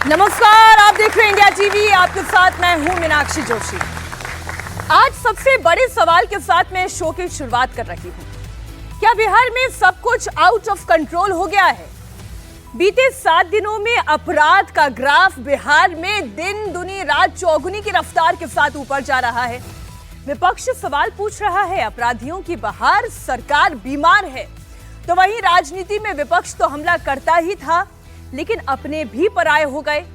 नमस्कार, आप देख रहे हैं इंडिया टीवी। आपके साथ मैं हूं मीनाक्षी जोशी। आज सबसे बड़े सवाल के साथ मैं शो की शुरुआत कर रही हूं। क्या बिहार में सब कुछ आउट ऑफ कंट्रोल हो गया है? बीते 7 दिनों में अपराध का ग्राफ बिहार में दिन दुनी रात चौगुनी की रफ्तार के साथ ऊपर जा रहा है। विपक्ष सवाल पूछ रहा है, अपराधियों की बहार, सरकार बीमार है। तो वहीं राजनीति में विपक्ष तो हमला करता ही था, लेकिन अपने भी पराये हो गए।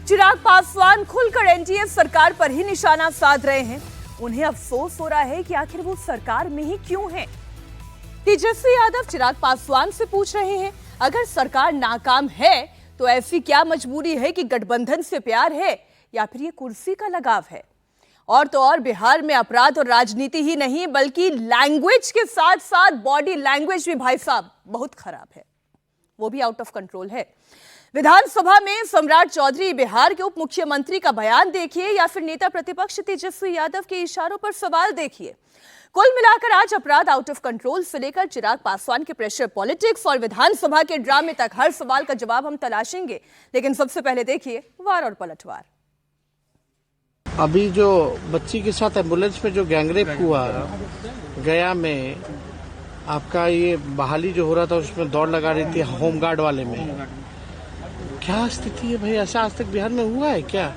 चिराग पासवान खुलकर एनडीए सरकार पर ही निशाना साध रहे हैं। उन्हें अफसोस हो रहा है कि आखिर वो सरकार में ही क्यों हैं। तेजस्वी यादव चिराग पासवान से पूछ रहे हैं, अगर सरकार नाकाम है तो ऐसी क्या मजबूरी है कि गठबंधन से प्यार है या फिर ये कुर्सी का लगाव है? और तो और बिहार में अपराध और राजनीति ही नहीं बल्कि लैंग्वेज के साथ साथ बॉडी लैंग्वेज भी भाई साहब बहुत खराब है, वो भी आउट ऑफ कंट्रोल है। विधानसभा में सम्राट चौधरी, बिहार के उप मुख्यमंत्री का बयान देखिए या फिर नेता प्रतिपक्ष तेजस्वी यादव के इशारों पर सवाल देखिए। कुल मिलाकर आज अपराध आउट ऑफ कंट्रोल से लेकर चिराग पासवान के प्रेशर पॉलिटिक्स और विधानसभा के ड्रामे तक हर सवाल का जवाब हम तलाशेंगे। लेकिन सबसे पहले देखिए वार और पलटवार। अभी जो बच्ची के साथ एम्बुलेंस में जो गैंगरेप हुआ गया में, आपका ये बहाली जो हो रहा था उसमें दौड़ लगा रही थी होमगार्ड वाले में, क्या स्थिति है भाई? ऐसा आज तक बिहार में हुआ है क्या?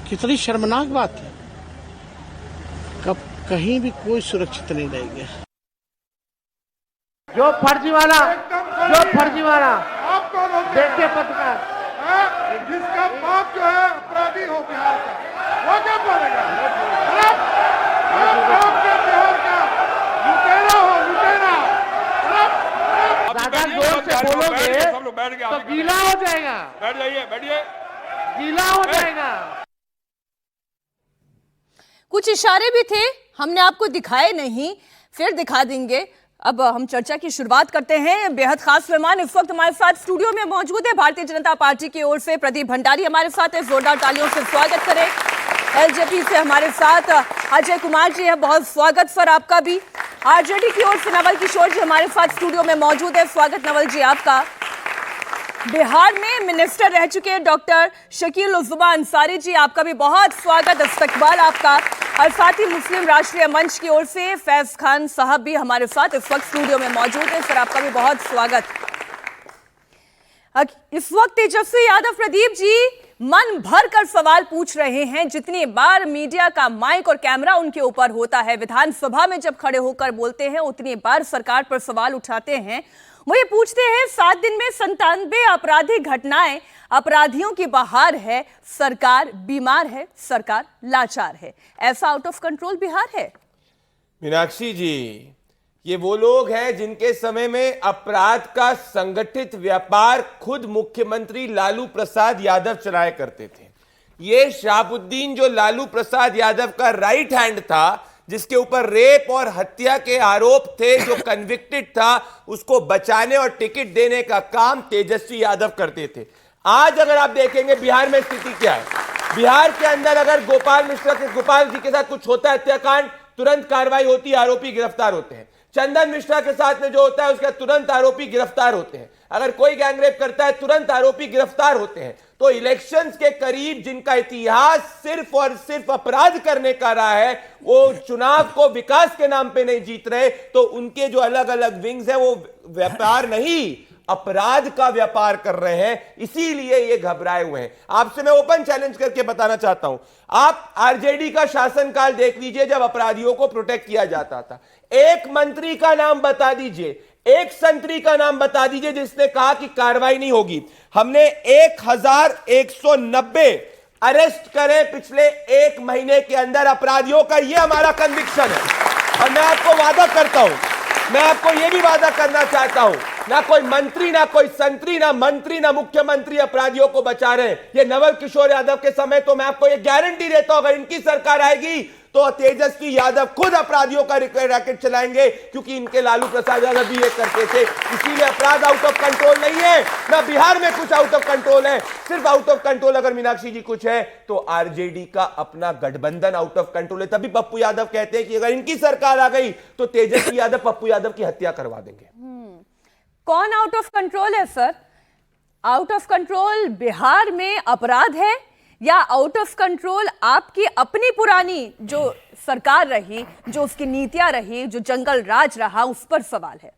कितनी शर्मनाक बात है। कब कहीं भी कोई सुरक्षित नहीं रहेगा। जो फर्जीवाला देखिए पत्रकार, जिसका बाप जो है अपराधी हो बिहार का, वो क्या बोलेगा? बिहार का लुटेरा हो, लुटेरा। ज्यादा जोर से बोलोगे तो गीला हो जाएगा। बैठ जाइए, बैठिए, गीला हो जाएगा। कुछ इशारे भी थे, हमने आपको दिखाए नहीं, फिर दिखा देंगे। अब हम चर्चा की शुरुआत करते हैं। बेहद खास मेहमान इस वक्त हमारे साथ स्टूडियो में मौजूद है। भारतीय जनता पार्टी की ओर से प्रदीप भंडारी हमारे साथ है, जोरदार तालियों से स्वागत करें। एलजेपी से हमारे साथ अजय कुमार जी है, बहुत स्वागत सर आपका भी। आरजेडी की ओर से नवल किशोर जी हमारे साथ स्टूडियो में मौजूद है, स्वागत नवल जी आपका। बिहार में मिनिस्टर रह चुके डॉक्टर शकील उज़्मा अंसारी जी, आपका भी बहुत स्वागत, इस्तकबाल आपका। और साथ ही मुस्लिम राष्ट्रीय मंच की ओर से फैज खान साहब भी हमारे साथ इस वक्त स्टूडियो में मौजूद है, सर आपका भी बहुत स्वागत। इस वक्त तेजस्वी यादव प्रदीप जी मन भर कर सवाल पूछ रहे हैं। जितनी बार मीडिया का माइक और कैमरा उनके ऊपर होता है, विधानसभा में जब खड़े होकर बोलते हैं उतनी बार सरकार पर सवाल उठाते हैं। वो ये पूछते हैं, 7 दिन में 97 आपराधिक घटनाएं, अपराधियों की बहार है, सरकार बीमार है, सरकार लाचार है। ऐसा आउट ऑफ कंट्रोल बिहार है? मीनाक्षी जी, ये वो लोग हैं जिनके समय में अपराध का संगठित व्यापार खुद मुख्यमंत्री लालू प्रसाद यादव चलाया करते थे। ये शहाबुद्दीन जो लालू प्रसाद यादव का राइट हैंड था, जिसके ऊपर रेप और हत्या के आरोप थे, जो कन्विक्टेड था, उसको बचाने और टिकट देने का काम तेजस्वी यादव करते थे। आज अगर आप देखेंगे बिहार में स्थिति क्या है, बिहार के अंदर अगर गोपाल जी के साथ कुछ होता है हत्याकांड, तुरंत कार्रवाई होती है, आरोपी गिरफ्तार होते हैं। चंदन मिश्रा के साथ में जो होता है उसका तुरंत आरोपी गिरफ्तार होते हैं। अगर कोई गैंगरेप करता है तुरंत आरोपी गिरफ्तार होते हैं। तो इलेक्शंस के करीब जिनका इतिहास सिर्फ और सिर्फ अपराध करने का रहा है, वो चुनाव को विकास के नाम पे नहीं जीत रहे, तो उनके जो अलग अलग विंग्स है वो व्यापार नहीं अपराध का व्यापार कर रहे हैं, इसीलिए ये घबराए हुए हैं। आपसे मैं ओपन चैलेंज करके बताना चाहता हूं, आप आरजेडी का शासनकाल देख लीजिए जब अपराधियों को प्रोटेक्ट किया जाता था। एक मंत्री का नाम बता दीजिए, एक संतरी का नाम बता दीजिए जिसने कहा कि कार्रवाई नहीं होगी। हमने 1190 अरेस्ट करे पिछले 1 महीने के अंदर अपराधियों का, यह हमारा कन्विक्शन है। और मैं आपको वादा करता हूं, मैं आपको यह भी वादा करना चाहता हूं, ना कोई मंत्री, ना कोई संतरी, ना मंत्री, ना मुख्यमंत्री अपराधियों को बचा रहे हैं। ये नवल किशोर यादव के समय तो मैं आपको ये गारंटी देता हूं, अगर इनकी सरकार आएगी तो तेजस्वी यादव खुद अपराधियों का रैकेट चलाएंगे, क्योंकि इनके लालू प्रसाद यादव भी ये करते थे। इसीलिए अपराध आउट ऑफ कंट्रोल नहीं है, ना बिहार में कुछ आउट ऑफ कंट्रोल है। सिर्फ आउट ऑफ कंट्रोल अगर मीनाक्षी जी कुछ है तो आरजेडी का अपना गठबंधन आउट ऑफ कंट्रोल है। तभी पप्पू यादव कहते हैं कि अगर इनकी सरकार आ गई तो तेजस्वी यादव पप्पू यादव की हत्या करवा देंगे। कौन आउट ऑफ कंट्रोल है sir? Out of control Bihar में अपराध है या आउट ऑफ कंट्रोल आपकी अपनी पुरानी जो सरकार रही, जो उसकी नीतियां रही, जो जंगल राज रहा, उस पर सवाल है?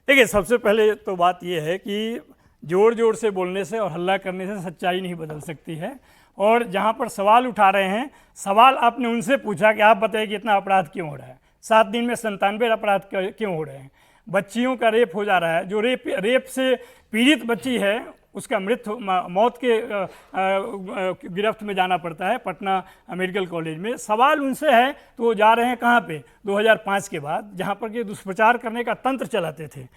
देखिए, सबसे पहले तो बात यह है कि जोर जोर से बोलने से और हल्ला करने से सच्चाई नहीं बदल सकती है। और जहां पर सवाल उठा रहे हैं, सवाल आपने उनसे पूछा कि आप बताइए कि इतना अपराध क्यों हो रहा है, 7 दिन में 97 अपराध क्यों हो रहे हैं, बच्चियों का रेप हो जा रहा है, जो रेप से पीड़ित बच्ची है उसका मौत के गिरफ्त में जाना पड़ता है पटना मेडिकल कॉलेज में। सवाल उनसे है तो वो जा रहे हैं कहाँ पे? 2005 के बाद, जहाँ पर कि दुष्प्रचार करने का तंत्र चलाते थे।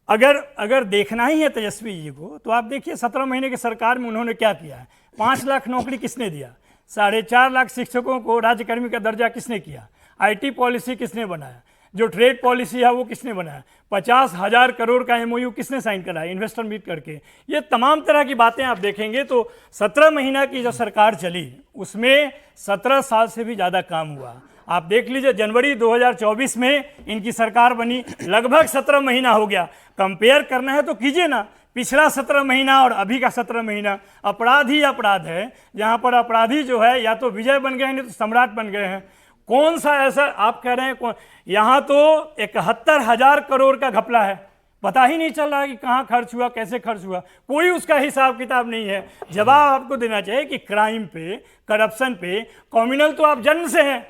अगर देखना ही है तेजस्वी जी को तो आप देखिए 17 महीने की सरकार में उन्होंने क्या किया है। 5 लाख नौकरी किसने दिया? 4.5 लाख शिक्षकों को राज्यकर्मी का दर्जा किसने किया? IT पॉलिसी किसने बनाया? जो ट्रेड पॉलिसी है वो किसने बनाया? 50,000 करोड़ का MOU किसने साइन कराया इन्वेस्टर मीट करके? ये तमाम तरह की बातें आप देखेंगे तो 17 महीना की जो सरकार चली उसमें 17 साल से भी ज़्यादा काम हुआ। आप देख लीजिए, जनवरी 2024 में इनकी सरकार बनी, लगभग 17 महीना हो गया। कंपेयर करना है तो कीजिए ना, पिछला 17 महीना और अभी का 17 महीना। अपराध ही अपराध है, जहाँ पर अपराधी जो है या तो विजय बन गए हैं नहीं तो सम्राट बन गए हैं। कौन सा ऐसा आप कह रहे हैं? यहाँ तो 71,000 करोड़ का घपला है, पता ही नहीं चल रहा कि कहाँ खर्च हुआ, कैसे खर्च हुआ, कोई उसका हिसाब किताब नहीं है। जवाब आपको देना चाहिए कि क्राइम पे, करप्शन पे, कम्युनल तो आप जन्म से हैं,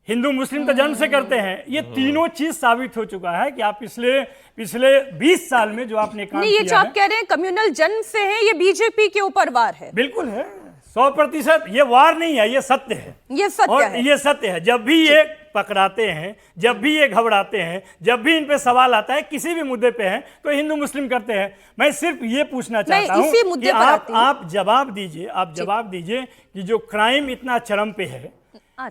हिंदू मुस्लिम तो जन्म से करते हैं। ये तीनों चीज साबित हो चुका है कि आप पिछले 20 साल में जो आपने काम नहीं, ये जो आप कह रहे हैं कम्युनल जन्म से है, ये बीजेपी के ऊपर वार है। बिल्कुल है, 100%। ये वार नहीं है, ये सत्य है, ये सत्य है, ये सत्य है। जब भी ये पकड़ाते हैं, जब भी ये घबराते हैं, जब भी इन पे सवाल आता है किसी भी मुद्दे पे है तो हिंदू मुस्लिम करते हैं। मैं सिर्फ ये पूछना चाहता हूं कि आप जवाब दीजिए कि जो क्राइम इतना चरम पे है,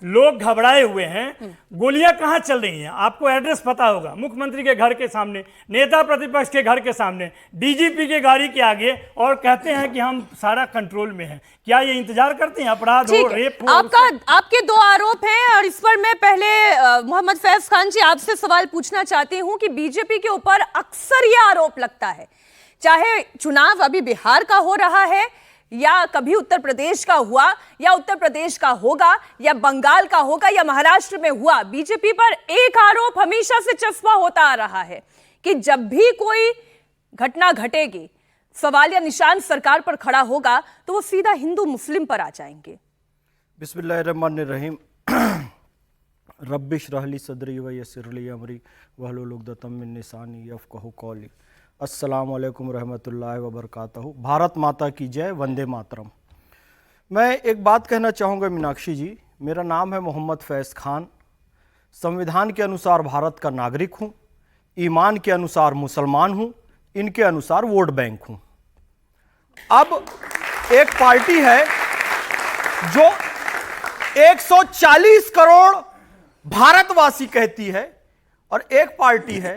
लोग घबराए हुए हैं, गोलियां कहां चल रही हैं, आपको एड्रेस पता होगा, मुख्यमंत्री के घर के सामने, नेता प्रतिपक्ष के घर के सामने, डीजीपी के गाड़ी के आगे, और कहते हैं कि हम सारा कंट्रोल में हैं। क्या ये इंतजार करते हैं अपराध हो, रेप हो? आपके 2 आरोप हैं और इस पर मैं पहले मोहम्मद फैज खान जी आपसे सवाल पूछना चाहती हूं कि बीजेपी के ऊपर अक्सर ये आरोप लगता है, चाहे चुनाव अभी बिहार का हो रहा है या कभी उत्तर प्रदेश का हुआ या उत्तर प्रदेश का होगा या बंगाल का होगा या महाराष्ट्र में हुआ, बीजेपी पर एक आरोप हमेशा से चस्पा होता आ रहा है कि जब भी कोई घटना घटेगी, सवाल या निशान सरकार पर खड़ा होगा तो वो सीधा हिंदू मुस्लिम पर आ जाएंगे। बिस्मिल्लाहिर्रहमानिर्रहीम। रब्बिश रहली सदरी व यस्सिर ली अमरी वहलुल उक़दतम मिन लिसानी यफ़क़हू क़ौली। अस्सलामु अलैकुम रहमतुल्लाहि व बरकातहू। भारत माता की जय, वंदे मातरम। मैं एक बात कहना चाहूँगा मीनाक्षी जी, मेरा नाम है मोहम्मद फैज़ खान। संविधान के अनुसार भारत का नागरिक हूँ, ईमान के अनुसार मुसलमान हूँ, इनके अनुसार वोट बैंक हूँ। अब एक पार्टी है जो 140 करोड़ भारतवासी कहती है और एक पार्टी है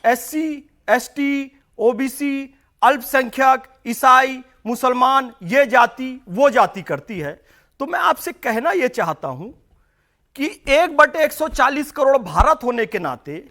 SC ST OBC अल्पसंख्यक, ईसाई, मुसलमान, ये जाति वो जाति करती है। तो मैं आपसे कहना यह चाहता हूं कि 1/140 करोड़ भारत होने के नाते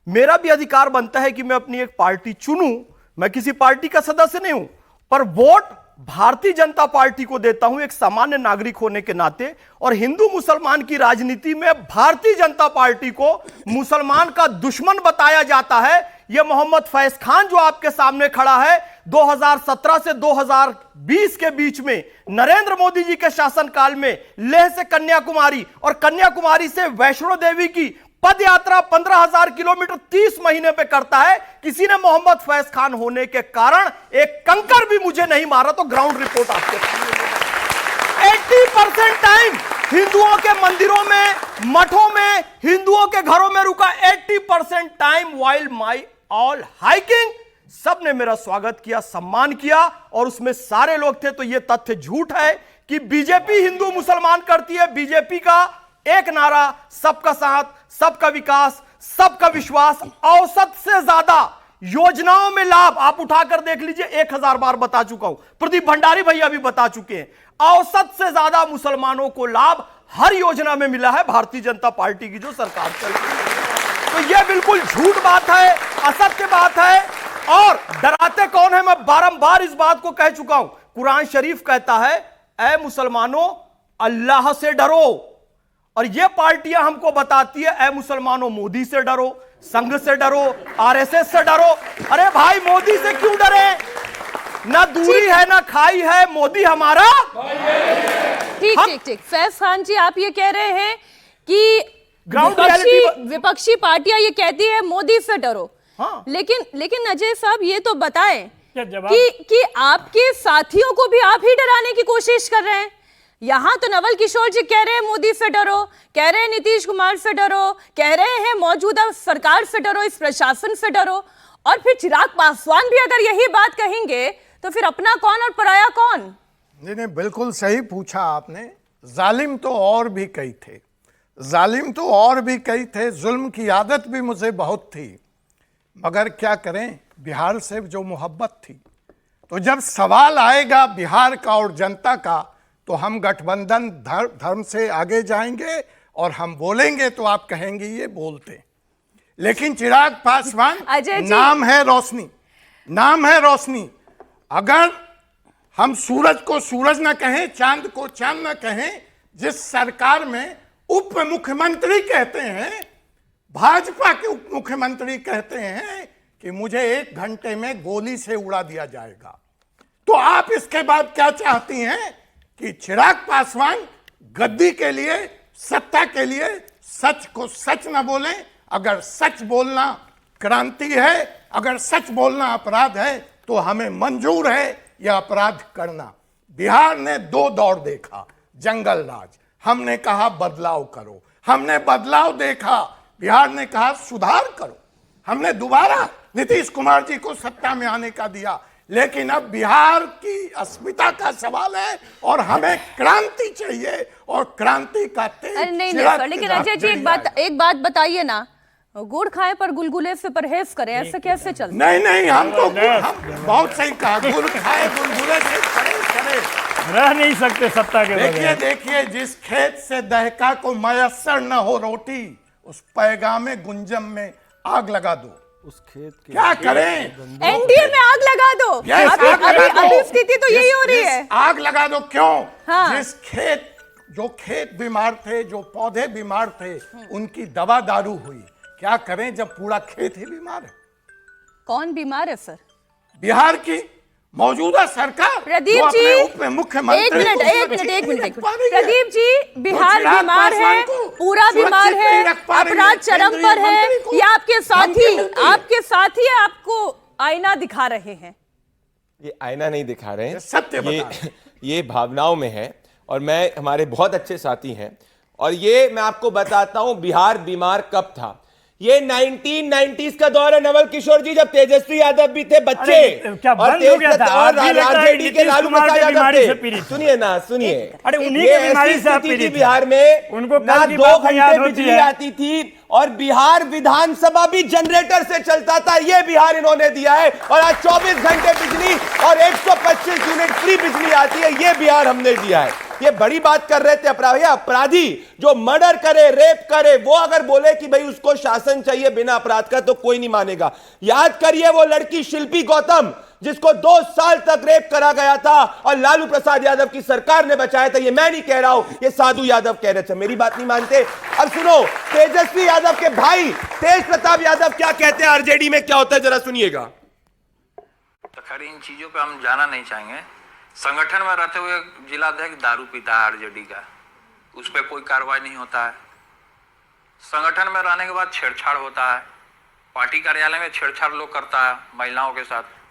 मेरा भी अधिकार बनता है कि मैं अपनी एक पार्टी चुनूं। मैं किसी पार्टी का सदस्य नहीं हूं, पर वोट भारतीय जनता पार्टी को देता हूं एक सामान्य नागरिक होने के नाते। और हिंदू मुसलमान की राजनीति में भारतीय जनता पार्टी को मुसलमान का दुश्मन बताया जाता है। यह मोहम्मद फैज खान जो आपके सामने खड़ा है, 2017 से 2020 के बीच में नरेंद्र मोदी जी के शासनकाल में लेह से कन्याकुमारी और कन्याकुमारी से वैष्णो देवी की पद यात्रा 15,000 किलोमीटर 30 महीने पे करता है। किसी ने मोहम्मद फैज खान होने के कारण एक कंकर भी मुझे नहीं मारा। तो ग्राउंड रिपोर्ट आपके सामने 80% टाइम हिंदुओं के मंदिरों में, मठों में, हिंदुओं के घरों में रुका। 80% time while my all hiking, सबने मेरा स्वागत किया, सम्मान किया और उसमें सारे लोग थे। तो यह तथ्य झूठ है कि बीजेपी हिंदू मुसलमान करती है। बीजेपी का एक नारा, सबका साथ, सबका विकास, सबका विश्वास। औसत से ज्यादा योजनाओं में लाभ आप उठाकर देख लीजिए, 1000 बार बता चुका हूं, प्रदीप भंडारी भैया भी बता चुके हैं। औसत से ज्यादा मुसलमानों को लाभ हर योजना में मिला है भारतीय जनता पार्टी की जो सरकार चल रही है। तो यह बिल्कुल झूठ बात है, असत्य बात है। और डराते कौन है? मैं बारंबार इस बात को कह चुका हूं। कुरान शरीफ कहता है, ऐ मुसलमानों अल्लाह से डरो, और ये पार्टियां हमको बताती है, ऐ मुसलमानों मोदी से डरो, संघ से डरो, आरएसएस से डरो। अरे भाई, मोदी से क्यों डरे? ना दूरी है ना खाई है, मोदी हमारा। ठीक। फैज खान जी, आप ये कह रहे हैं कि ग्राउंड विपक्षी पार्टियां ये कहती है मोदी से डरो। हाँ। लेकिन अजय साहब, ये तो बताएं क्या जवाब? कि आपके साथियों को भी आप ही डराने की कोशिश कर रहे हैं। यहां तो नवल किशोर जी कह रहे हैं मोदी से डरो, कह रहे हैं नीतीश कुमार से डरो, कह रहे हैं मौजूदा सरकार से डरो, इस प्रशासन से डरो, और फिर चिराग पासवान भी अगर यही बात कहेंगे तो फिर अपना कौन और पराया कौन? नहीं, बिल्कुल सही पूछा आपने। जालिम तो और भी कई थे, जालिम तो और भी कई थे, जुल्म की आदत भी मुझे बहुत थी, मगर क्या करें, बिहार से जो मोहब्बत थी। तो जब सवाल आएगा बिहार का और जनता का, तो हम गठबंधन धर्म से आगे जाएंगे और हम बोलेंगे तो आप कहेंगे ये बोलते। लेकिन चिराग पासवान, नाम है रोशनी, नाम है रोशनी। अगर हम सूरज को सूरज न कहें, चांद को चांद न कहें, जिस सरकार में उप मुख्यमंत्री कहते हैं, भाजपा के उप मुख्यमंत्री कहते हैं कि मुझे 1 घंटे में गोली से उड़ा दिया जाएगा, तो आप इसके बाद क्या चाहती हैं कि चिराग पासवान गद्दी के लिए, सत्ता के लिए सच को सच न बोलें? अगर सच बोलना क्रांति है, अगर सच बोलना अपराध है, तो हमें मंजूर है यह अपराध करना। बिहार ने 2 दौर देखा, जंगल राज, हमने कहा बदलाव करो, हमने बदलाव देखा, बिहार ने कहा सुधार करो, हमने दोबारा नीतीश कुमार जी को सत्ता में आने का दिया। लेकिन अब बिहार की अस्मिता का सवाल है और हमें क्रांति चाहिए, और क्रांति का तेज नहीं सर, लेकिन अजय जी एक बात बताइए ना, गुड़ खाए पर गुलगुले से परहेज करें, ऐसे कैसे चलता? नहीं, हम बहुत सही कहा, गुड़ खाए गुलगुले से परहेज करें, रह नहीं सकते सत्ता के बगैर। देखिए, जिस खेत से दहका को मयस्सर न हो रोटी, उस पैगामे गुंजम में आग लगा दो। उस खेत के क्या करें? एनडीए में आग लगा दो। अभी स्थिति तो यही हो रही है। आग लगा दो क्यों? हाँ। जो खेत बीमार थे, जो पौधे बीमार थे, उनकी दवा दारू हुई। क्या करें जब पूरा खेत ही बीमार है? कौन बीमार है सर? बिहार की मौजूदा सरकार। प्रदीप जी, उप मुख्यमंत्री, एक मिनट प्रदीप जी, बिहार बीमार है, पूरा बीमार है, अपराध चरम पर है, ये आपके साथी आपको आईना दिखा रहे हैं। ये आईना नहीं दिखा रहे हैं, सत्य ये भावनाओं में है, और मैं, हमारे बहुत अच्छे साथी हैं, और ये मैं आपको बताता हूं बिहार बीमार कब था। ये 1990s का दौर है नवल किशोर जी, जब तेजस्वी यादव भी थे बच्चे, क्या बंद हो गया था? और आरजेडी के लालू प्रसाद यादव थे। सुनिए ना, सुनिए, अरे उन्हीं के बीमारी से आप पीड़ित बिहार में उनको ना 2 घंटे बिजली आती थी, और बिहार विधानसभा भी जनरेटर से चलता था। ये बिहार इन्होंने दिया है, और आज 24 घंटे बिजली और 125 यूनिट फ्री बिजली आती है, ये बिहार हमने दिया है। ये बड़ी बात कर रहे थे अपराधी जो मर्डर करे, रेप करे, वो अगर बोले कि भाई उसको शासन चाहिए बिना अपराध का, तो कोई नहीं मानेगा। याद करिए वो लड़की शिल्पी गौतम, जिसको 2 साल तक रेप करा गया था और लालू प्रसाद यादव की सरकार ने बचाया था। ये मैं नहीं कह रहा हूं, ये साधु यादव कह रहे थे, मेरी बात नहीं मानते। अब सुनो, तेजस्वी यादव के भाई तेज प्रताप यादव क्या कहते हैं, आरजेडी में क्या होता है, जरा सुनिएगा। तो खैर इन चीजों पे हम जाना नहीं चाहेंगे। संगठन में रहते हुए जिलाध्यक्ष दारू पीता है आरजेडी का, उस पर कोई कार्रवाई नहीं होता है। संगठन में रहने के बाद छेड़छाड़ होता है, पार्टी कार्यालय में छेड़छाड़ लोग करता है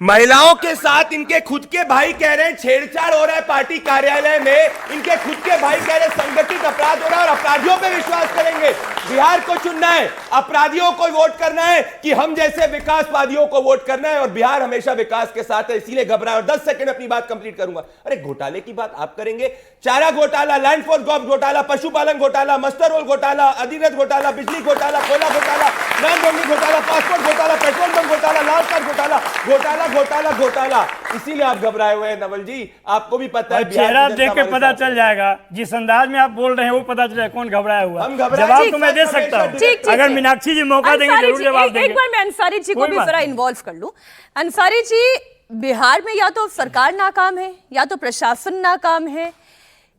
महिलाओं के साथ इनके खुद के भाई कह रहे हैं छेड़छाड़ हो रहा है पार्टी कार्यालय में। इनके खुद के भाई कह रहे हैं संगठित अपराध हो रहा है और अपराधियों पे विश्वास करेंगे। बिहार को चुनना है, अपराधियों को वोट करना है कि हम जैसे विकासवादियों को वोट करना है। और बिहार हमेशा विकास के साथ है, इसीलिए घबराए। और 10 सेकंड अपनी बात कंप्लीट करूंगा। अरे घोटाले की बात आप करेंगे, चारा घोटाला, लैंड फोर्स गॉब घोटाला, पशुपालन घोटाला, मस्टर रोल घोटाला, अधिरथ घोटाला, बिजली घोटाला, कोयला घोटाला, नॉन घोटाला, पासपोर्ट घोटाला, पेट्रोल पंप घोटाला, लाल कार्ड घोटाला, घोटाला घोटाला, इसीलिए आप घबराए हुए हैं नवल जी। आपको भी पता है, चेहरा देख के पता चल जाएगा, जिस अंदाज में आप बोल रहे हैं वो पता चल जाएगा कौन घबराया हुआ। जवाब तो मैं दे सकता हूँ, अगर मीनाक्षी जी मौका देंगे जरूर जवाब देंगे। एक बार मैं अंसारी जी को भी जरा इन्वॉल्व कर लूं। अंसारी जी, बिहार में या तो सरकार नाकाम है, या तो प्रशासन नाकाम है,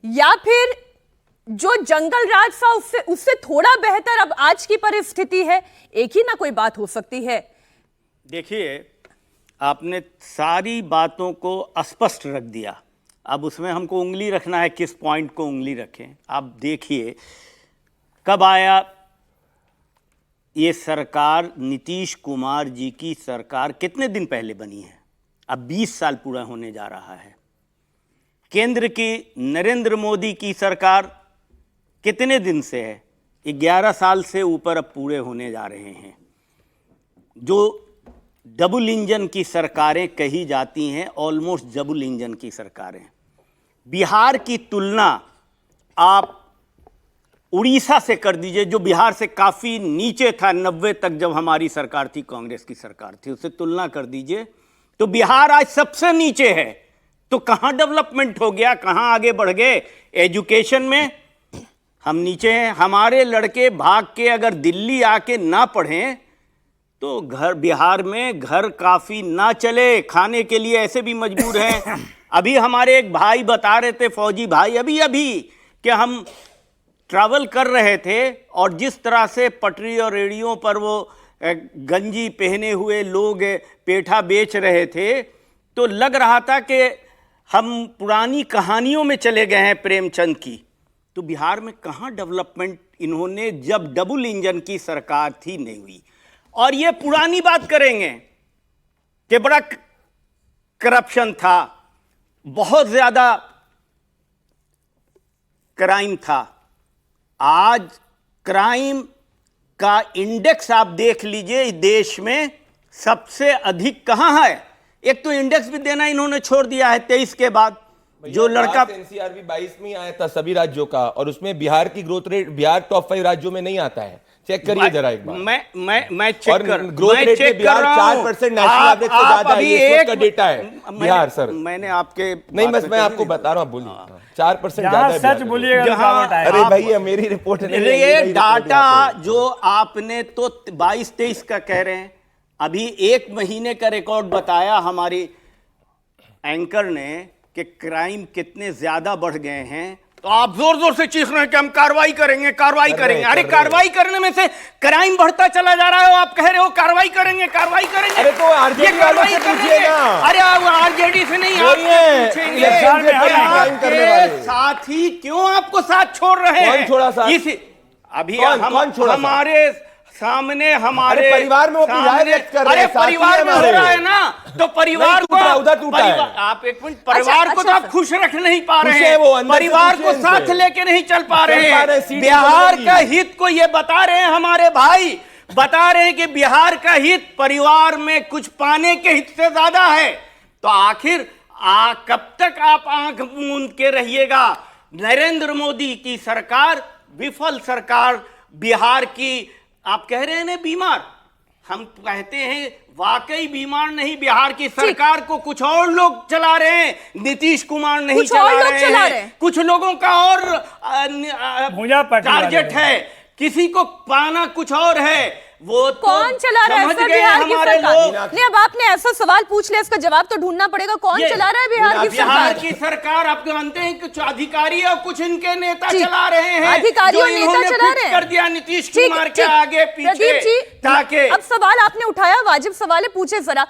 या फिर जो जंगल राज था उससे थोड़ा बेहतर अब आज की परिस्थिति है। एक ही ना कोई बात हो सकती है। देखिए, आपने सारी बातों को स्पष्ट रख दिया, अब उसमें हमको उंगली रखना है, किस पॉइंट को उंगली रखें। आप देखिए, कब आया ये सरकार, नीतीश कुमार जी की सरकार कितने दिन पहले बनी है? अब 20 साल पूरा होने जा रहा है। केंद्र की नरेंद्र मोदी की सरकार कितने दिन से है? 11 साल से ऊपर अब पूरे होने जा रहे हैं। जो डबल इंजन की सरकारें कही जाती हैं, ऑलमोस्ट डबल इंजन की सरकारें। बिहार की तुलना आप उड़ीसा से कर दीजिए, जो बिहार से काफ़ी नीचे था 90 तक जब हमारी सरकार थी, कांग्रेस की सरकार थी, उससे तुलना कर दीजिए तो बिहार आज सबसे नीचे है। तो कहाँ डेवलपमेंट हो गया, कहाँ आगे बढ़ गए? एजुकेशन में हम नीचे हैं। हमारे लड़के भाग के अगर दिल्ली आके ना पढ़ें तो घर, बिहार में घर काफ़ी ना चले, खाने के लिए ऐसे भी मजबूर हैं। अभी हमारे एक भाई बता रहे थे, फौजी भाई, अभी कि हम ट्रैवल कर रहे थे और जिस तरह से पटरी और रेडियों पर वो गंजी पहने हुए लोग पेठा बेच रहे थे, तो लग रहा था कि हम पुरानी कहानियों में चले गए हैं प्रेमचंद की। तो बिहार में कहाँ डेवलपमेंट इन्होंने, जब डबल इंजन की सरकार थी, नहीं हुई। और ये पुरानी बात करेंगे कि बड़ा करप्शन था, बहुत ज्यादा क्राइम था। आज क्राइम का इंडेक्स आप देख लीजिए, इस देश में सबसे अधिक कहां है। एक तो इंडेक्स भी देना इन्होंने छोड़ दिया है 23 के बाद। जो लड़का एनसीआर भी 22 में आया था सभी राज्यों का, और उसमें बिहार की ग्रोथ रेट, बिहार टॉप 5 राज्यों में नहीं आता है। चेक करिए जरा एक बार। मैं चेक कर, ग्रोथ रेट में बिहार 4% नेशनल एवरेज से ज्यादा है। ये इसका डेटा है बिहार। सर मैंने आपके नहीं, बस मैं आपको बता रहा हूँ, बोलिए 4% ज्यादा है। सच बोलिएगा। अरे भैया, मेरी रिपोर्ट नहीं है, ये डाटा जो आपने तो 22-23 का कह रहे हैं। अभी 1 महीने का रिकॉर्ड बताया हमारी एंकर ने कि क्राइम कितने ज्यादा बढ़ गए हैं, तो आप जोर जोर से चीख रहे हैं कि हम कार्रवाई करेंगे, कार्रवाई करेंगे। अरे कार्रवाई करने में से क्राइम बढ़ता चला जा रहा है, आप कह रहे हो कार्रवाई करेंगे, कार्रवाई करेंगे। अरे तो आरजेडी वालों से पूछिएगा। अरे आरजेडी से नहीं, आप पूछेंगे साथी क्यों आपको साथ छोड़ रहे हैं? छोड़ा साथ? अभी हमारे सामने, हमारे परिवार में वो राय व्यक्त कर रहे हैं। अरे परिवार में हो रहा है ना, तो परिवार को आप एक मिनट, परिवार को तो आप खुश रख नहीं पा रहे हैं, परिवार को साथ लेके नहीं चल पा रहे हैं। बिहार का हित को ये बता रहे हैं हमारे भाई, बता रहे हैं कि बिहार का हित परिवार में कुछ पाने के हित से ज्यादा है। तो आखिर कब तक आप आंख मूंद के रहिएगा? नरेंद्र मोदी की सरकार, विफल सरकार, बिहार की। आप कह रहे हैं ना बीमार, हम कहते हैं वाकई बीमार नहीं, बिहार की सरकार को कुछ और लोग चला रहे हैं, नीतीश कुमार नहीं चला रहे हैं। कुछ लोगों का और टारगेट है, किसी को पाना कुछ और है। वो कौन चला रहा है बिहार की सरकार? नहीं, अब आपने ऐसा सवाल पूछ लिया, इसका जवाब तो ढूंढना पड़ेगा। कौन चला रहा है बिहार की सरकार? बिहार की सरकार आप जानते हैं कुछ अधिकारी और कुछ इनके नेता चला रहे हैं, अधिकारी और नेता चला रहे हैं। कर दिया नीतीश कुमार के आगे पीछे ताकि। अब सवाल आपने उठाया, वाजिब सवाल है, पूछे जरा,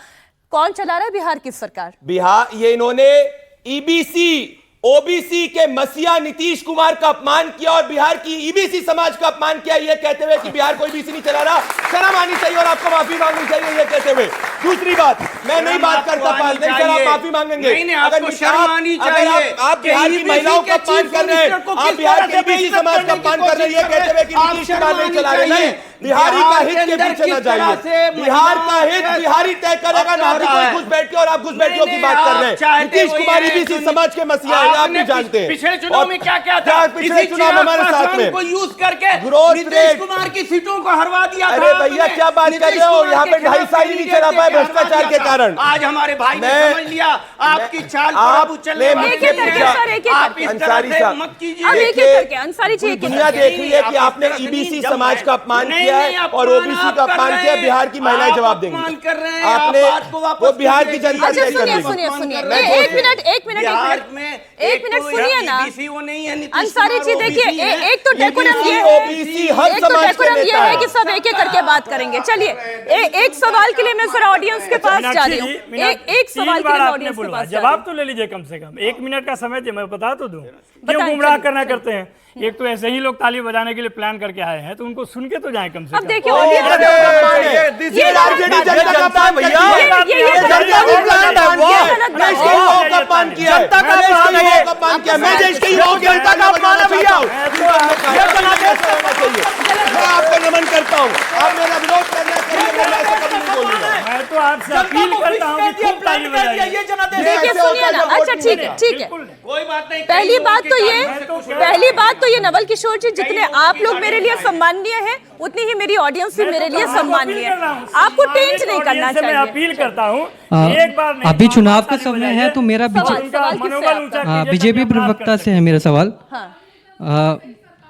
कौन चला रहा है बिहार की सरकार? बिहार, ये इन्होंने ईबीसी ओबीसी के मसीहा नीतीश कुमार का अपमान किया और बिहार की ईबीसी समाज का अपमान किया, ये कहते हुए कि बिहार कोई बीसी नहीं चला रहा। शर्म आनी चाहिए और आपको माफी मांगनी चाहिए, ये कहते हुए। दूसरी बात, मैं नहीं बात करता पाल, नहीं सर, आप माफी मांगेंगे। अगर शर्म आनी चाहिए, आप बिहार की महिलाओं का अपमान कर रहे हैं, आप बिहार के ईबीसी समाज का अपमान कर रहे हैं, ये कहते हुए कि नीतीश कुमार नहीं चला रहे हैं। बिहारी का हित के के अंदर पीछे न किस तरह से जाइए। बिहार का हित महिलाओं बिहारी तय करेगा, ना कि कोई घुस बैठ के, और आप घुस बैठियों की बात कर रहे हैं। नीतीश कुमार ईबीसी समाज के मसीहा है, आप भी जानते हैं। पिछले चुनाव में क्या क्या था? पिछले चुनाव में हमारे साथ में को यूज करके ग्रोथ नीतीश रेट, कुमार की सीटों को हरवा दिया था। अरे भैया क्या बात कर रहे हो, यहाँ पे 2.5 साल ही नहीं चला पाए भ्रष्टाचार के कारण। आज हमारे भाई ने समझ लिया आपकी चाल आप चलने एक एक करके सर, एक एक आप करके। इस तरह अंसारी से साहब, मत अब कीजिए। एक एक करके अंसारी जी, एक एक दुनिया करके। देख रही है कि आपने ईबीसी समाज का अपमान किया है और ओबीसी का अपमान किया है। बिहार की महिलाएं जवाब देंगी। आपने वो बिहार की जनता अच्छा तय कर सुनिए लेगी। सुनिए सुनिए, मैं एक मिनट एक मिनट बिहार में एक मिनट सुनिए ना। वो नहीं है नीतीश अंसारी जी कुमार देखिए, OBC है। एक तो डेकोरम ये है, ओबीसी हर एक तो समाज के डेकोरम ये नेता है है। कि सब एक एक करके बात करेंगे। चलिए एक सवाल के लिए मैं जरा ऑडियंस के पास जा रही हूँ। एक सवाल के लिए मैं ऑडियंस के पास जा रही जवाब हूँ। तो ले लीजिए कम से कम, 1 मिनट का समय दे, मैं बता तो दूं। क्यों बताएं, गुमराह चलिए, करना चलिए। करते हैं? एक तो ऐसे ही लोग ताली बजाने के लिए प्लान करके आए हैं, तो उनको सुन के तो जाएं कम से अब कम। देखिए अरे, ऑडियंस ये आरजेडी जनता का अपमान ये किया है। जनता को प्लान है वो। देश के युवाओं का अपमान किया है। जनता का देश के अपमान है। युवाओं का अपमान किया है। मैं देश के युवाओं की जनता का अपमान है भैया। मैं आपको नमन करता हूँ। आप मेरा विरोध करना चाहिए, मैं ऐसा कभी नहीं बोलूंगा। मैं तो आपसे अपील करता हूँ कि खूब ताली बजाइए। देखिए सुनिए ना, अच्छा ठीक है ठीक है। कोई बात नहीं। पहली बात तो ये नवल किशोर जी, जितने आप लोग मेरे लिए सम्माननीय हैं उतनी ही मेरी ऑडियंस भी मेरे लिए सम्माननीय है। आपको टेंट नहीं करना मैं चाहिए। अपील करता हूँ, एक बार नहीं, अभी चुनाव का ताली समय बजाइए। है तो मेरा सवाल किससे मनोबल ऊंचा आपका? कीजिए बीजेपी ताकि हम बात प्रवक्ता कर से है मेरा सवाल। हाँ।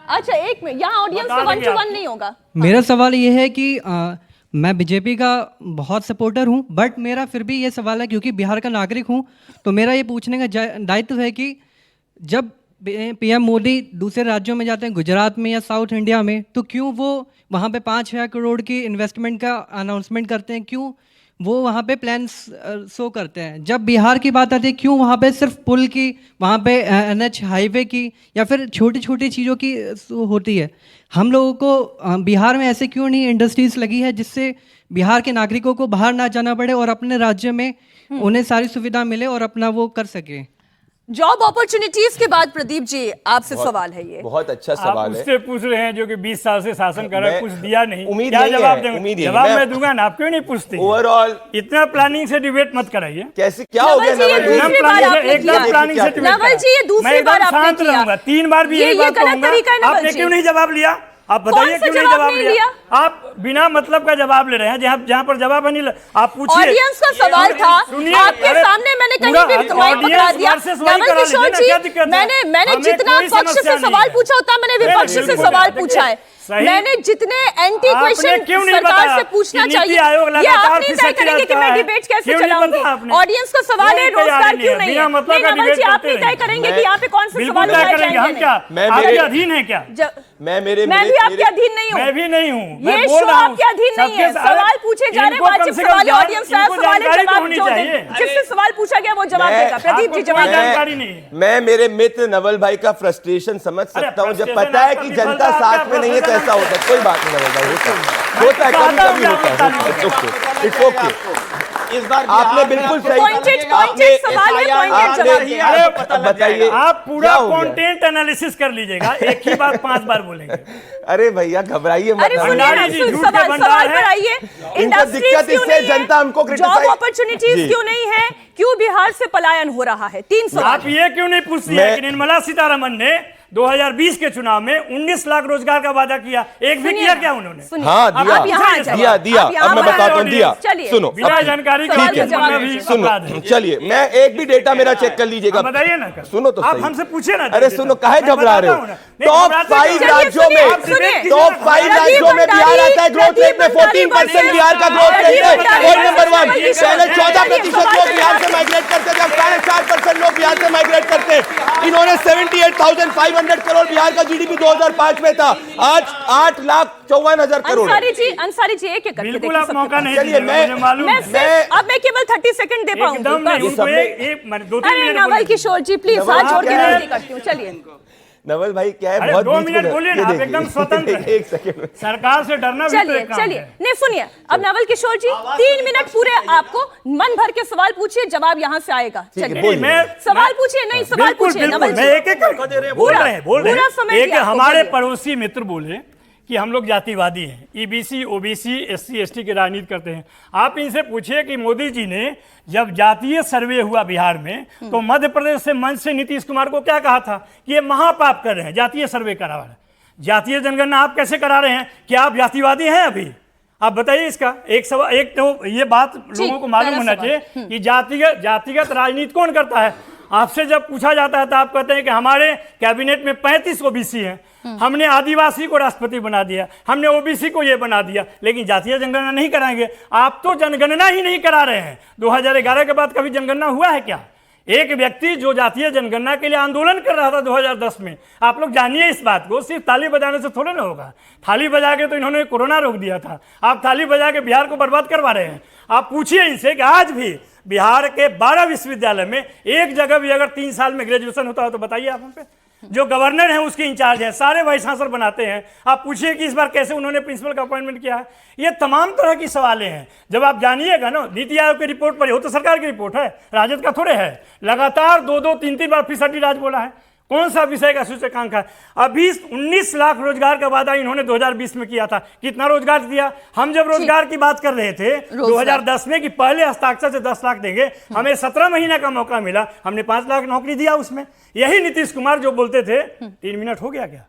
अच्छा एक मिनट, यहाँ ऑडियंस बता में 1 देंगे to आप। 1 नहीं होगा। मेरा सवाल ये है कि मैं बीजेपी का बहुत सपोर्टर हूँ, बट मेरा फिर भी ये सवाल है, क्योंकि बिहार का नागरिक हूँ, तो मेरा ये पूछने का दायित्व है कि जब पीएम मोदी दूसरे राज्यों में जाते हैं, गुजरात में या साउथ इंडिया में, तो क्यों वो वहाँ पे 5,000 करोड़ की इन्वेस्टमेंट का अनाउंसमेंट करते हैं? क्यों वो वहाँ पे प्लान्स शो करते हैं? जब बिहार की बात आती है, क्यों वहाँ पे सिर्फ पुल की, वहाँ पे NH हाईवे की या फिर छोटी छोटी चीज़ों की होती है? हम लोगों को बिहार में ऐसे क्यों नहीं इंडस्ट्रीज लगी है जिससे बिहार के नागरिकों को बाहर ना जाना पड़े और अपने राज्य में उन्हें सारी सुविधा मिले और अपना वो कर सके? जॉब अपॉर्चुनिटीज के बाद प्रदीप जी आपसे सवाल है ये। बहुत अच्छा आप सवाल है। उससे पूछ रहे हैं जो कि 20 साल से शासन कर रहा है, मैं- कुछ दिया नहीं। उम्मीद क्या नहीं जवाब है, देंगे? उम्मीद यही है। जवाब मैं- मैं दूंगा ना, आप क्यों नहीं पूछते? ओवरऑल इतना प्लानिंग से डिबेट मत कराइए। कैसे क्या हो गया नवल जी, ये नवल जी? दूसरी बार आपने एकदम किया। प्लानिंग से डिबेट नवल जी, ये दूसरी मैं एकदम बार आपने शांत किया। रहूंगा, 3 बार भी ये यही बात गलत कहूंगा। तरीका है नवल आपने जी। क्यों नहीं जवाब लिया? आप कौन बताइए सा क्यों नहीं जवाब जवाब नहीं लिया? लिया? आप बिना मतलब का जवाब ले रहे हैं, जहाँ पर जवाब नहीं ले, आप पूछिए। ऑडियंस का सवाल था, सुनिए, आपके अरे सामने मैंने कहीं पूरा भी माइक पकड़ा audience दिया। versus वही नवल करा किशोर लीजिए ना, जी, क्या दिक्कत है? मैंने हमें जितना कोई पक्ष से समस्या नहीं सवाल है। पूछा होता मैंने विपक्ष से बिल्कुल, सवाल देखिए, पूछा है। सही। मैंने जितने एंटी आपने क्वेश्चन क्यों नहीं सरकार बताया से पूछना कि नीति चाहिए, आयोग ये लगातार आप नहीं तय फिसलती करेंगे कि रहता मैं है। डिबेट कैसे क्यों नहीं चलाऊंगी। बताया आपने? ऑडियंस का सवाल है कोई रोजगार तैयारी क्यों नहीं है, नहीं बिना है? मतलब नहीं का नवल डिबेट जी, आप करते नहीं तय रहिए। करेंगे कि यहाँ पे कौन से बिल्कुल सवाल तय उठाए करेंगे। हम जाएंगे। क्या मैं आपके मेरे- अधीन है क्या? मैं मेरे मैं भी आपके अधीन नहीं हूँ। मैं भी नहीं हूँ। ये मैं बोल शो रहा हूँ। आपके अधीन नहीं है। सबके- सवाल पूछे जा रहे हैं, इनको कम वाजिब से कम सवाल है, जान- ऑडियंस का इनको सवाल है, जानकारी तो जवाब होनी जो दे। चाहिए। जिससे सवाल पूछा गया वो जवाब मैं- देगा। प्रदीप जी आपको जवाब कोई देगा। जानकारी नहीं है। मैं मेरे मित्र नवल भाई का फ्रस्ट्रेशन समझ सकता हूँ। जब frustration पता है आपका कि विफलता, जनता साथ आपका में नहीं है तो ऐसा होता है। कोई बात नहीं नवल भाई, होता है कभी कभी होता है। It's okay. इस बार आपने बिल्कुल सही Pointed आपने सवाल है, pointed जवाब दिया। अरे बताइए आप पूरा क्या हो गया? कंटेंट एनालिसिस कर लीजिएगा, एक ही बात 5 बार बोलेंगे। अरे भैया घबराइए मत। अरे सुनिए ना, भंडारी जी, झूठ के सवाल भंडार पर है। आइए। इनको इंडस्ट्रीज दिक्कत क्यों इससे नहीं है? जनता हमको जॉब criticize- अपॉर्चुनिटीज जी। क्यों नहीं है? क्यों बिहार से पलायन हो रहा है? 3 सवाल। आप ये क्यों नहीं पूछती है कि निर्मला सीतारमण ने 2020 के चुनाव में 19 लाख रोजगार का वादा किया, एक भी किया क्या उन्होंने? सुनिए, हाँ, अब दिया। आप यहाँ आ जाइए। दिया दिया आप यहाँ अब मैं पर बताता हूँ। आइए। दिया चलिए। सुनो बिना जानकारी के सवाल ठीक है, का जवाब भी दीजिए। सुनो अपराध है। चलिए मैं एक भी डेटा मेरा चेक कर लीजिएगा। आप बताइए ना कर। सुनो तो आप सही। हमसे पूछिए ना। अरे सुनो काहे मैं घबरा रहे बताता हूँ हो? ना। नहीं, टॉप घबराते 5 क्यों? राज्यों सुनिए, में सुनिए। टॉप 5 राज्यों में बिहार आता है ग्रोथ रेट में 14% बिहार का ग्रोथ रेट है। और नंबर 1 पहले 14% लोग बिहार से माइग्रेट करते थे, अब 4.5% लोग बिहार से माइग्रेट करते हैं। इन्होंने 78,500 करोड़ बिहार का जीडीपी 2005 में था, आज 8,54,000 करोड़। अंसारी जी एक एक करके बिल्कुल देखिए आप सबके मौका पास। नहीं चलिए, दीजिए, मैं- मुझे मालूम मैं है। सिर्फ अब मैं केवल 30 सेकंड दे पाऊंगी एकदम नहीं, बस। उनको एक 2-3 अरे मिनट नवल बोलिए। किशोर जी प्लीज नवल, हाथ जोड़ आप के क्या- विनती करती हूँ। चलिए नवल भाई क्या है अरे बहुत 2 बीच में मिनट बोलिए ना, ये आप देखिए। एकदम स्वतंत्र हैं। एक सेकंड सरकार से डरना भी तो चलिए एक काम चलिए है। नहीं सुनिए, अब नवल किशोर जी 3 मिनट पूरे आपको मन भर के सवाल पूछिए, जवाब यहाँ से आएगा। ठीक है, चलिए बोलिए। मैं सवाल पूछिए। नहीं सवाल बिल्कुल पूछिए बिल्कुल नवल मैं जी। एक एक बोल पूरा- रहे हैं पूरा समय एक दिया आपको, हमारे बोलिए। पड़ोसी मित्र बोले कि हम लोग जातिवादी हैं, ईबीसी ओबीसी एससी एसटी की राजनीति करते हैं। आप इनसे पूछिए कि मोदी जी ने जब जातीय सर्वे हुआ बिहार में तो मध्य प्रदेश से मंच से नीतीश कुमार को क्या कहा था कि ये महापाप कर रहे हैं, जातीय सर्वे करा रहे हैं। जातीय जनगणना आप कैसे करा रहे हैं? क्या आप जातिवादी हैं? अभी आप बताइए इसका एक सवाल। एक तो ये बात लोगों को मालूम होना चाहिए कि जातिगत राजनीति कौन करता है। आपसे जब पूछा जाता है तो आप कहते हैं कि हमारे कैबिनेट में 35 ओबीसी हैं, हमने आदिवासी को राष्ट्रपति बना दिया, हमने ओबीसी को ये बना दिया, लेकिन जातीय जनगणना नहीं कराएंगे। आप तो जनगणना ही नहीं करा रहे हैं। 2011 के बाद कभी जनगणना हुआ है क्या? एक व्यक्ति जो जातीय जनगणना के लिए आंदोलन कर रहा था 2010 में, आप लोग जानिए इस बात को, सिर्फ ताली बजाने से थोड़े ना होगा। थाली बजा के तो इन्होंने कोरोना रोक दिया था, आप थाली बजा के बिहार को बर्बाद करवा रहे हैं। आप पूछिए इनसे कि आज भी बिहार के 12 विश्वविद्यालय में एक जगह भी अगर 3 साल में ग्रेजुएशन होता हो तो बताइए आप हम पे। जो गवर्नर हैं उसके इंचार्ज हैं, सारे वाइस चांसलर बनाते हैं। आप पूछिए कि इस बार कैसे उन्होंने प्रिंसिपल का अपॉइंटमेंट किया है। ये तमाम तरह की सवालें हैं। जब आप जानिएगा ना, नीति आयोग की रिपोर्ट पर, वो तो सरकार की रिपोर्ट है, राजद का थोड़े है। लगातार 2-2, 3-3 बार फिसड्डी राज बोला है। कौन सा विषय का सूचकांक है? अभी 19 लाख रोजगार का वादा इन्होंने 2020 में किया था। कितना रोजगार दिया? हम जब रोजगार की बात कर रहे थे 2010 में कि पहले हस्ताक्षर से 10 लाख देंगे, हमें 17 महीने का मौका मिला, हमने 5 लाख नौकरी दिया उसमें। यही नीतीश कुमार जो बोलते थे, 3 मिनट हो गया क्या?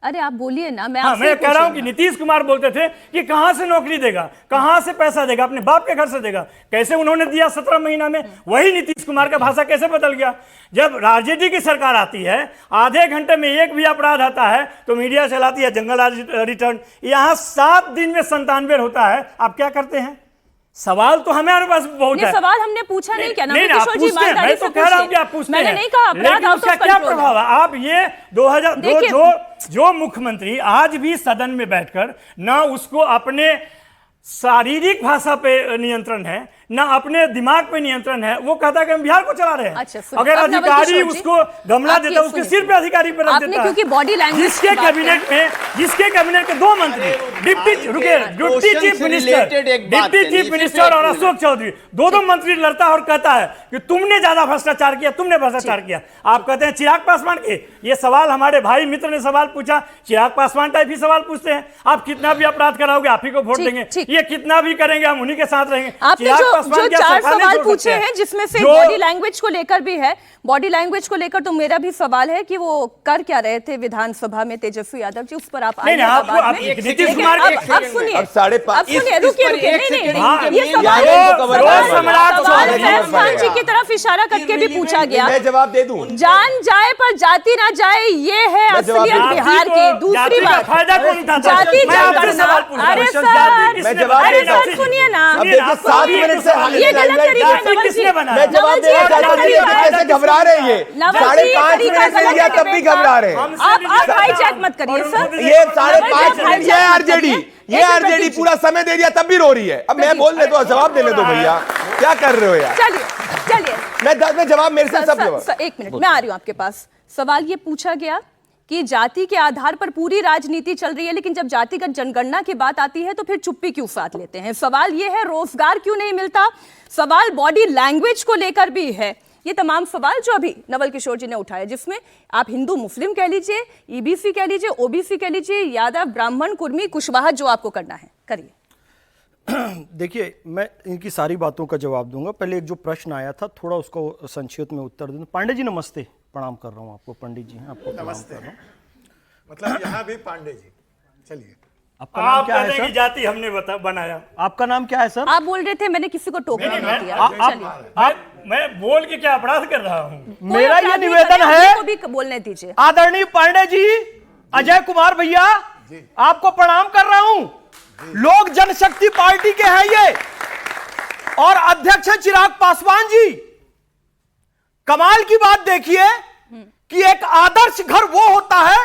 अरे आप बोलिए ना। मैं कह रहा हूं कि नीतीश कुमार बोलते थे कि कहां से नौकरी देगा, कहां से पैसा देगा, अपने बाप के घर से देगा। कैसे उन्होंने दिया 17 महीना में? वही नीतीश कुमार का भाषा कैसे बदल गया? जब आरजेडी की सरकार आती है, आधे घंटे में एक भी अपराध आता है तो मीडिया चलाती है जंगल राज रिटर्न। यहां 7 दिन में 97 होता है। आप क्या करते हैं? सवाल तो हमारे पास बहुत है। सवाल हमने पूछा नहीं क्या? नहीं, आप पूछते हैं, मैं तो कह रहा हूं कि आप पूछते हैं। मैंने नहीं कहा अपराध लेकिन उसका क्या प्रभाव है? आप ये 2002 जो मुख्यमंत्री आज भी सदन में बैठकर ना उसको अपने शारीरिक भाषा पे नियंत्रण है, ना अपने दिमाग पे नियंत्रण है, वो कहता है कि हम बिहार को चला रहे हैं। अच्छा, अगर अधिकारी उसको गमला देता है, उसके सिर पे अधिकारी पे रख देता है। क्योंकि बॉडी लैंग्वेज जिसके कैबिनेट के 2 मंत्री, डिप्टी चीफ मिनिस्टर और अशोक चौधरी, 2 मंत्री लड़ता है और कहता है कि तुमने ज्यादा भ्रष्टाचार किया, तुमने भ्रष्टाचार किया। आप कहते हैं चिराग पासवान के, ये सवाल हमारे भाई मित्र ने सवाल पूछा, चिराग पासवान टाइप ही सवाल पूछते हैं। आप कितना भी अपराध कराओगे, आप ही को वोट देंगे, ये कितना भी करेंगे हम उन्हीं के साथ रहेंगे। जो 4 सवाल पूछे हैं जिसमें से बॉडी लैंग्वेज को लेकर भी है, बॉडी लैंग्वेज को लेकर तो मेरा भी सवाल है कि वो कर क्या रहे थे विधानसभा में तेजस्वी यादव जी, उस पर आप आइए। अब सुनिए, रुकिए, ये सवाल खान जी की तरफ इशारा करके भी पूछा गया। मैं जवाब दे दूं। जान जाए पर जाति ना जाए, ये है असलियत बिहार की। दूसरी बात, जाति जनगणना। अरे सर सुनिए ना, ये गलत तरीका है। मैं जवाब देना चाहता हूं कि कैसे घबरा रहे हैं ये। 5.5 मिनट से लिया तब भी घबरा रहे हैं। आप हाईजैक मत करिए सर। ये 5.5 मिनट, ये आरजेडी पूरा समय दे दिया तब भी रो रही है। अब मैं बोलने दो, जवाब देने दो भैया, क्या कर रहे हो यार? चलिए मैं जवाब मेरे से सब जवाब। 1 मिनट, मैं आ रही हूं आपके पास। सवाल ये पूछा गया कि जाति के आधार पर पूरी राजनीति चल रही है, लेकिन जब जातिगत जनगणना की बात आती है तो फिर चुप्पी क्यों साथ लेते हैं? सवाल ये है रोजगार क्यों नहीं मिलता, सवाल बॉडी लैंग्वेज को लेकर भी है। ये तमाम सवाल जो अभी नवल किशोर जी ने उठाया, जिसमें आप हिंदू मुस्लिम कह लीजिए, ईबीसी कह लीजिए, ओबीसी कह लीजिए, यादव ब्राह्मण कुर्मी कुशवाहा, जो आपको करना है करिए। देखिए, मैं इनकी सारी बातों का जवाब दूंगा। पहले एक जो प्रश्न आया था, थोड़ा उसको संक्षिप्त में उत्तर दूं। पांडे जी नमस्ते, प्रणाम कर रहा हूं आपको। पंडित जी हैं, आपको नमस्ते। मतलब यहाँ भी पांडे जी। चलिए, आपका नाम क्या है सर? जाति हमने बनाया। आपका नाम क्या है सर? आप बोल रहे थे मैंने किसी को टोकना नहीं किया। मैं बोल के क्या अपराध कर रहा हूँ? मेरा ये निवेदन है, को भी बोलने दीजिए। आदरणीय पांडे जी, अजय कुमार भैया, आपको प्रणाम कर रहा हूं। लोक जनशक्ति पार्टी के हैं ये, और अध्यक्ष हैं चिराग पासवान जी। कमाल की बात देखिए कि एक आदर्श घर वो होता है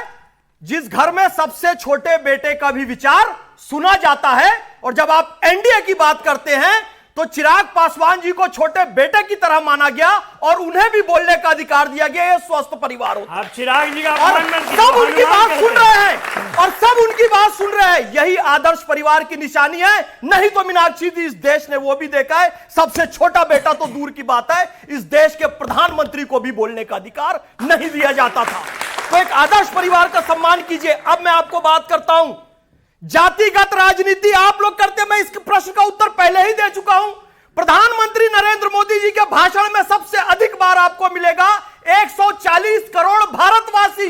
जिस घर में सबसे छोटे बेटे का भी विचार सुना जाता है। और जब आप एनडीए की बात करते हैं तो चिराग पासवान जी को छोटे बेटे की तरह माना गया और उन्हें भी बोलने का अधिकार दिया गया। ये स्वस्थ परिवार होता है। आप चिराग जी का और सब उनकी बात सुन रहे हैं, और सब उनकी बात सुन रहे हैं। यही आदर्श परिवार की निशानी है। नहीं तो मीनाक्षी जी, इस देश ने वो भी देखा है, सबसे छोटा बेटा तो दूर की बात है, इस देश के प्रधानमंत्री को भी बोलने का अधिकार नहीं दिया जाता था। तो एक आदर्श परिवार का सम्मान कीजिए। अब मैं आपको बात करता हूं जातिगत राजनीति आप लोग करते, मैं इस प्रश्न का उत्तर पहले ही दे चुका हूं। प्रधानमंत्री नरेंद्र मोदी जी के भाषण में सबसे अधिक बार आपको मिलेगा 140 करोड़ भारतवासी,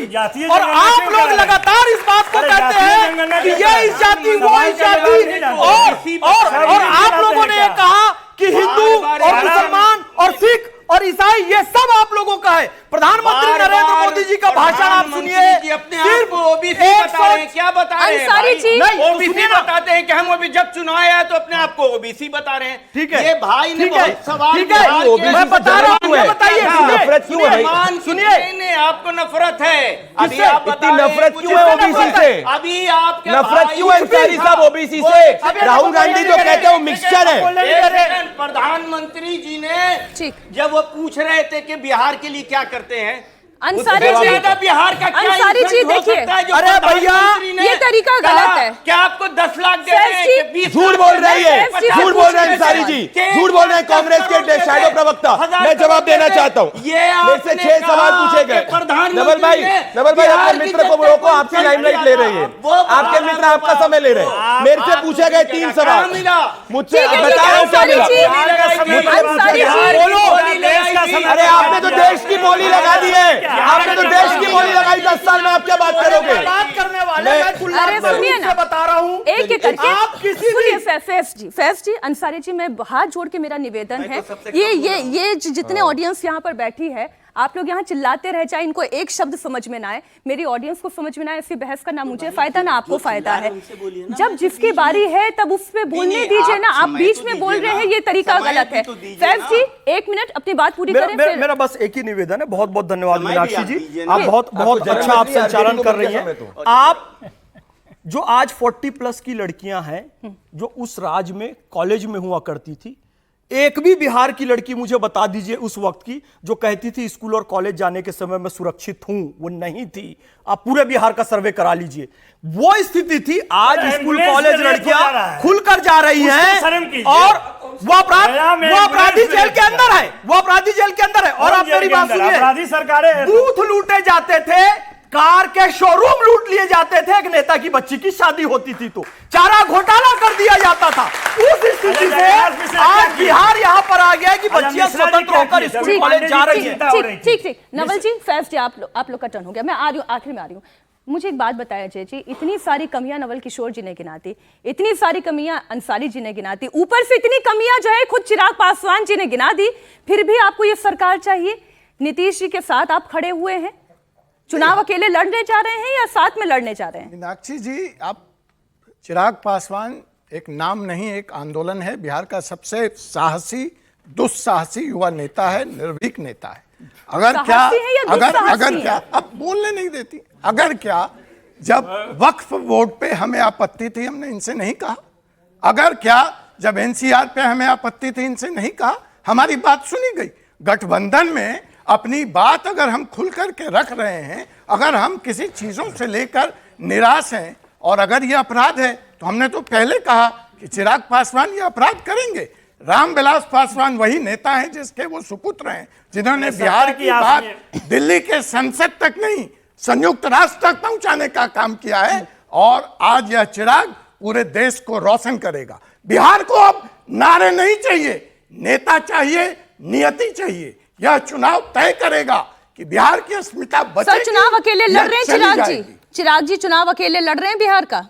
और आप लोग लगातार इस बात को कहते हैं कि ये इस जाति वो इस जाति, और आप लोगों ने कहा कि हिंदू और मुसलमान और सिख और ईसाई ये सब आप लोगों का है। प्रधानमंत्री नरेंद्र मोदी जी का भाषण आप सुनिए, अपने आप को ओबीसी बता रहे हैं, क्या बता रहे हैं? अंसारी जी ओबीसी बताते हैं कि हम जब चुनाव आया तो अपने आप को ओबीसी बता रहे हैं। ठीक है, ये भाई ने बहुत सवाल, ठीक है, मैं बता रहा हूं, बताइए, नफरत क्यों है? सुनिए, आपको नफरत है, अभी किससे? आप इतनी नफरत क्यों है ओबीसी से? अभी आपके नफरत क्यों है अंसारी साहब ओबीसी से? राहुल गांधी जो कहते हैं वो मिक्सचर है। प्रधानमंत्री जी ने ठीक। जब वो पूछ रहे थे कि बिहार के लिए क्या करते हैं, अंसारी जी, बिहार का क्या अंसारी जी इफेक्ट हो देखिए, सकता है जो अरे भैया, प्रधानमंत्री ने ये तरीका कहा, गलत है। क्या आपको 10 लाख देते हैं कि 20 झूठ बोल रही है, झूठ बोल रहे हैं अंसारी जी, झूठ बोल रहे हैं कांग्रेस के शैडो प्रवक्ता। मैं जवाब देना चाहता हूँ। मेरे से 6 सवाल पूछे गए। नवल भाई अपने मित्र को रोको, आपकी लाइमलाइट ले रही है, आपके मित्र आपका समय ले रहे हैं। मेरे से पूछे गए 3 सवाल, मुझसे बता रहा हूँ क्या मिला। अरे आपने तो देश की बोली लगा दी है, आपने तो देश की बोली लगाई। 10 साल में आप क्या बात करोगे? बात करने वाले अरे सुनिए ना, बता रहा हूं, एक एक करके आप किसी भी फैज जी, अंसारी जी, मैं हाथ जोड़ के मेरा निवेदन है, ये जितने ऑडियंस यहाँ पर बैठी है, आप लोग यहाँ चिल्लाते रहे, चाहे इनको एक शब्द समझ में ना आए, मेरी ऑडियंस को समझ में ना आए, ऐसी बहस का ना मुझे फायदा ना आपको फायदा है। जब जिसकी बारी है तब उस पे बोलने दीजिए ना, आप बीच में बोल रहे हैं, ये तरीका गलत है। फैज जी 1 मिनट अपनी बात पूरी करें। मेरा बस एक ही निवेदन है, बहुत बहुत धन्यवाद मीनाक्षी जी, आप बहुत अच्छा आप संचालन कर रही हैं। आप जो आज 40+ की लड़कियां हैं जो उस राज्य में कॉलेज में हुआ करती थी, एक भी बिहार की लड़की मुझे बता दीजिए उस वक्त की जो कहती थी स्कूल और कॉलेज जाने के समय मैं सुरक्षित हूं, वो नहीं थी। आप पूरे बिहार का सर्वे करा लीजिए, वो स्थिति थी। आज स्कूल कॉलेज लड़कियां खुलकर जा रही हैं, और वो अपराधी जेल के अंदर है, वो अपराधी जेल के अंदर है। और आप मेरी बात सुनिए, अपराधी सरकारें बूथ लूटे जाते थे, कार के शोरूम लूट लिए जाते थे, एक नेता की बच्ची की शादी होती थी तो चारा घोटाला कर दिया जाता था। उस स्थिति से आज बिहार यहाँ पर आ गया कि बच्चियां स्वतंत्र होकर स्कूल कॉलेज जा रही है। ठीक। नवल जी, फैज जी, आप लोग का टर्न हो गया, मैं आ रही हूँ, आखिर में आ रही हूँ। मुझे एक बात बताया जय जी, इतनी सारी कमियां नवल किशोर जी ने गिनाती, इतनी सारी कमियां अंसारी जी ने गिनाती, ऊपर से इतनी कमियां जो है खुद चिराग पासवान जी ने गिना दी, फिर भी आपको ये सरकार चाहिए। नीतीश जी के साथ आप खड़े हुए हैं, चुनाव अकेले लड़ने जा रहे हैं या साथ में लड़ने जा रहे हैं? मीनाक्षी जी, आप चिराग पासवान एक नाम नहीं, एक आंदोलन है। बिहार का सबसे साहसी दुस्साहसी युवा नेता है, निर्भीक नेता है। अगर क्या अब बोलने नहीं देती, अगर क्या जब वक्फ बोर्ड पे हमें आपत्ति थी हमने इनसे नहीं कहा? अगर क्या जब एनसीआर पे हमें आपत्ति थी इनसे नहीं कहा? हमारी बात सुनी गई। गठबंधन में अपनी बात अगर हम खुल करके रख रहे हैं, अगर हम किसी चीजों से लेकर निराश हैं और अगर ये अपराध है तो हमने तो पहले कहा कि चिराग पासवान ये अपराध करेंगे। रामविलास पासवान वही नेता हैं जिसके वो सुपुत्र हैं, जिन्होंने बिहार की बात दिल्ली के संसद तक नहीं संयुक्त राष्ट्र तक पहुंचाने का काम किया है। और आज यह चिराग पूरे देश को रोशन करेगा। बिहार को अब नारे नहीं चाहिए, नेता चाहिए, नियति चाहिए। यह चुनाव तय करेगा कि बिहार की अस्मिता बचेगी। सर, चुनाव अकेले लड़ रहे हैं चिराग जी? चिराग जी चुनाव अकेले लड़ रहे हैं बिहार का?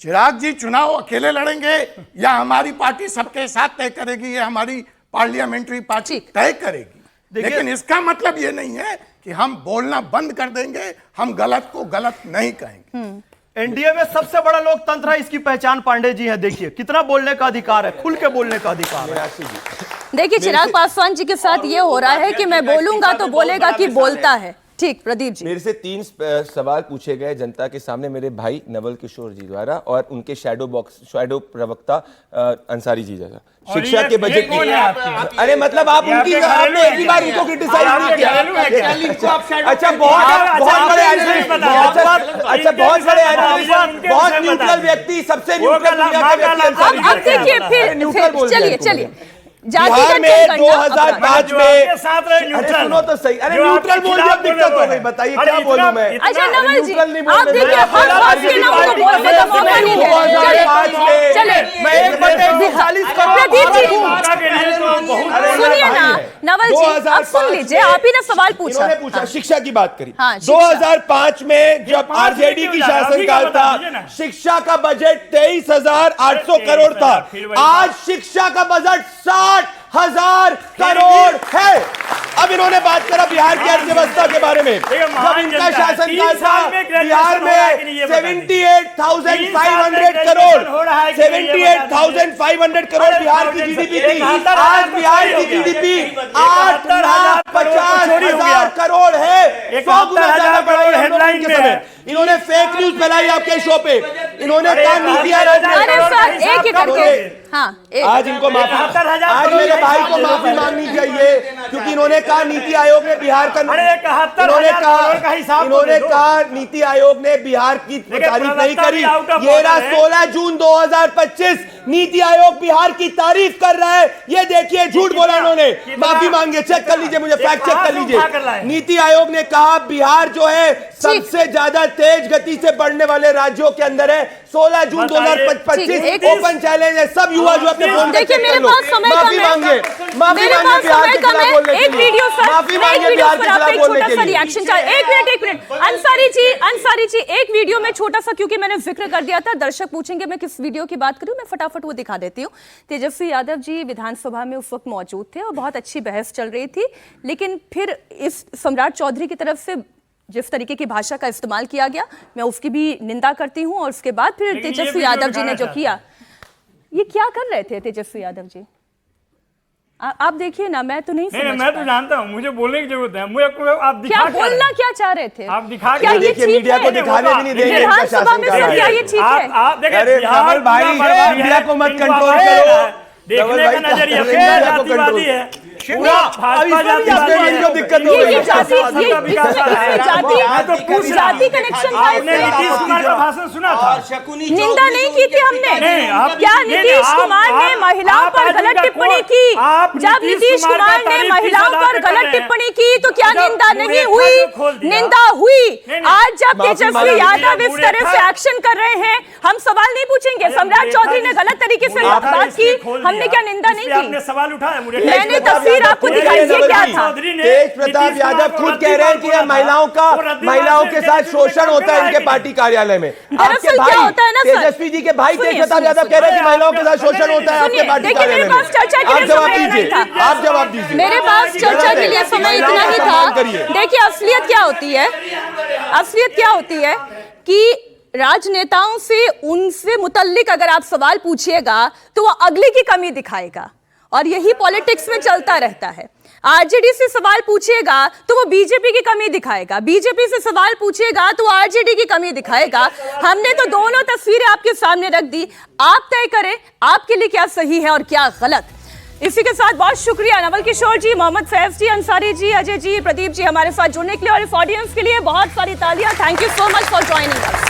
चिराग जी चुनाव अकेले लड़ेंगे या हमारी पार्टी सबके साथ तय करेगी, ये हमारी पार्लियामेंट्री पार्टी तय करेगी। लेकिन इसका मतलब ये नहीं है कि हम बोलना बंद कर देंगे, हम गलत को गलत नहीं कहेंगे। एनडीए में सबसे बड़ा लोकतंत्र है, इसकी पहचान पांडे जी है। देखिए कितना बोलने का अधिकार है, खुल के बोलने का अधिकार है। देखिए चिराग पासवान जी के साथ ये हो रहा है कि मैं बोलूंगा तो बोलेगा कि बोलता है। ठीक, प्रदीप जी, मेरे से 3 सवाल पूछे गए जनता के सामने मेरे भाई नवल किशोर जी द्वारा और उनके शैडो प्रवक्ता अंसारी जी द्वारा। शिक्षा के बजट की, अरे मतलब आप उनकी, आपने एक ही बार उनको क्रिटिसाइज नहीं किया। अच्छा, बहुत बड़े एनालिस्ट, अच्छा बहुत बड़े एनालिस्ट, बहुत न्यूट्रल व्यक्ति, सबसे न्यूट्रल दुनिया के व्यक्ति अंसारी जी। अब देखिए फिर चलिए जाति बिहार का में चयन करना 2005 जो में आपके साथ रहे अरे न्यूट्रल। सुनो तो सही, अरे जो न्यूट्रल आपके बोल दिया, खिलाफ अब दिक्कत बोले हो गई, बताइए अरे क्या बोलूं मैं? अच्छा नवल जी, न्यूट्रल नहीं आप बोलने देखिए देते। हर बात के नाम को बोलने का मौका नहीं है। 2005 में चले मैं 1/140 करोड़ प्रदीप जी जनता के लिए तो बहुत अरे सुनिए भाई ना है। नवल जी, अब सुन 2005 लीजिए, में आप ही ने सवाल पूछा। इन्होंने पूछा, शिक्षा की बात करी। हाँ, शिक्षा। 2005 में जब पांच आरजेडी नहीं की हो जाएगा, अभी का शासनकाल बता दीजिए था, ना। शिक्षा का बजट 23,800 करोड़ था। फिर वही आज शिक्षा का बजट 60,000 करोड़ है। अब इन्होंने बात करा बिहार की अर्थव्यवस्था के बारे में। जब महान इनका जनता है, शासनकाल 3 साल था, में graduation बिहार हो रहा है कि नहीं में ये बताइए। 78,500 3 करोड़, साल में हो रहा है कि नहीं ये बता दीजिए। 78,500 करोड़ अरे बिहार की 1000 जीडीपी से थी। 71,000 आज बिहार की चोरी हो गया। जीडीपी 71,000 8,50,000 करोड़ है। 100 गुना ज्यादा बढ़ाई है हेडलाइन के में समय। है। इन्होंने फेक न्यूज फैलाई आपके शो पे। इन्होंने कहा नीति आयोग ने- अरे सर एक एक करके, हाँ आज इनको माफी, 71,000 आज करोड़ मेरे है। भाई को माफी मांगनी चाहिए, क्योंकि इन्होंने कहा नीति आयोग ने बिहार का अरे 71,000 इन्होंने करोड़ का हिसाब तो इन्होंने दे दो। कहा नीति आयोग ने बिहार की तारीफ नहीं प्रवक्ता करी। भी out of ये order रहा है। 16 जून 2025 नीति आयोग बिहार की तारीफ कर रहा है। ये देखिए झूठ बोला इन्होंने, माफी मांगे, चेक कर लीजिए, मुझे फैक्ट चेक कर लीजिए। नीति आयोग ने कहा बिहार जो है सबसे ज्यादा तेज गति से बढ़ने वाले राज्यों के अंदर है। 16 जून ठीक, 2025 एक- ओपन चैलेंज है, सब युवा जो अपने फोन देखिए मेरे पास समय कम माफी है, मांगे, माफी मेरे मांगे पास बिहार समय के कम खिलाफ है। बोलने के एक लिए। वीडियो सर, माफी मैं मांगे एक वीडियो बिहार पर के आपका खिलाफ एक बोलने छोटा के सा लिए। रिएक्शन चाहिए। एक मिनट अंसारी जी एक वीडियो में छोटा सा, क्योंकि मैंने जिक्र कर दिया था, दर्शक पूछेंगे मैं किस वीडियो की बात करूं, मैं फटाफट वो दिखा देती हूँ। तेजस्वी यादव जी विधानसभा में उस वक्त मौजूद थे और बहुत अच्छी बहस चल रही थी, लेकिन फिर इस सम्राट चौधरी की तरफ से जिस तरीके की भाषा का इस्तेमाल किया गया, मैं उसकी भी निंदा करती हूँ। और उसके बाद फिर लेकिन ये तेजस्वी वीडियो यादव जी ने जो दिखाना किया, ये क्या कर रहे थे तेजस्वी यादव जी? आप देखिए ना, मैं तो नहीं नहीं, समझ मैं तो पाई। जानता हूँ, मुझे बोलने की जरूरत है। मुझे आप दिखा क्या बोलना क्या चाह रहे थे? आप दिखा क्या के ये देखिए, ठीक मीडिया है? को दिखाने भी नहीं देंगे इनका विधानसभा में शासनकाल सर क्या ये ठीक है? आप देखिए, अरे बिहार धवल भाई, पूरा बर्बाद मीडिया है, को मत इनको कंट्रोल आप करो। देखने धवल का भाई, नजरिया धवल फिर मीडिया को जातिवादी कंट्रोल। है, शिवराज, पूरा अब भाजपा इसमें भी जातिवादी आपको है। इनको दिक्कत हो ये गई। जाति सबका विकास हो रहा है। मैं तो पूछ रहा हूं। जाति कनेक्शन था आपने इसमें? नीतीश कुमार का भाषण सुना था? निंदा नहीं की थी हमने। नहीं, आप- क्या नहीं, नीतीश आप- कुमार ने आप- महिलाओं आप पर आज गलत उनका टिप्पणी कोट- की? आप जब नीतीश कुमार का ने तारीफ की महिलाओं सदा पर पे कर गलत रहे हैं। टिप्पणी की तो क्या जब निंदा नहीं मुरेठा हुई? जो खोल दिया। निंदा हुई। नहीं, आज जब माफी तेजस्वी मांगी। यादव इस तरह से मुरेठा- एक्शन कर रहे हैं, हम सवाल नहीं पूछेंगे। सम्राट चौधरी ने गलत तरीके से बात की, हमने क्या निंदा नहीं आपने की? सवाल उठाया मुझे। मैंने तस्वीर आपको दिखाई, ये क्या था? तेज प्रताप यादव खुद कह रहे हैं कि यह महिलाओं के साथ शोषण होता है इनके पार्टी कार्यालय में। आपके दरअसल क्या होता है ना सर? तेजस्वी जी के भाई सुनिए, तेज प्रताप सुनिए, यादव कह रहे हैं कि महिलाओं के साथ शोषण होता है आपके सुनिए, पार्टी देखिए, कार्यालय मेरे में। पास चर्चा के आप लिए जवाब समय नहीं दीजिए, था। आप जवाब दीजिए। मेरे पास चर्चा के लिए समय इतना ही था। सम्मान करिए। देखिए असलियत क्या होती है, असलियत क्या होती है कि राजनेताओं से उनसे मुतल्लिक अगर आप सवाल पूछिएगा तो वो अगले की कमी दिखाएगा, और यही पॉलिटिक्स में चलता रहता है। आरजेडी से सवाल पूछिएगा तो वो बीजेपी की कमी दिखाएगा, बीजेपी से सवाल पूछिएगा तो आरजेडी की कमी दिखाएगा। हमने तो दोनों तस्वीरें आपके सामने रख दी, आप तय करें आपके लिए क्या सही है और क्या गलत। इसी के साथ बहुत शुक्रिया नवल किशोर जी, मोहम्मद फैज जी, अंसारी जी, अजय जी, प्रदीप जी हमारे साथ जुड़ने के लिए, और इस ऑडियंस के लिए बहुत सारी तालियां। Thank you so much for joining us.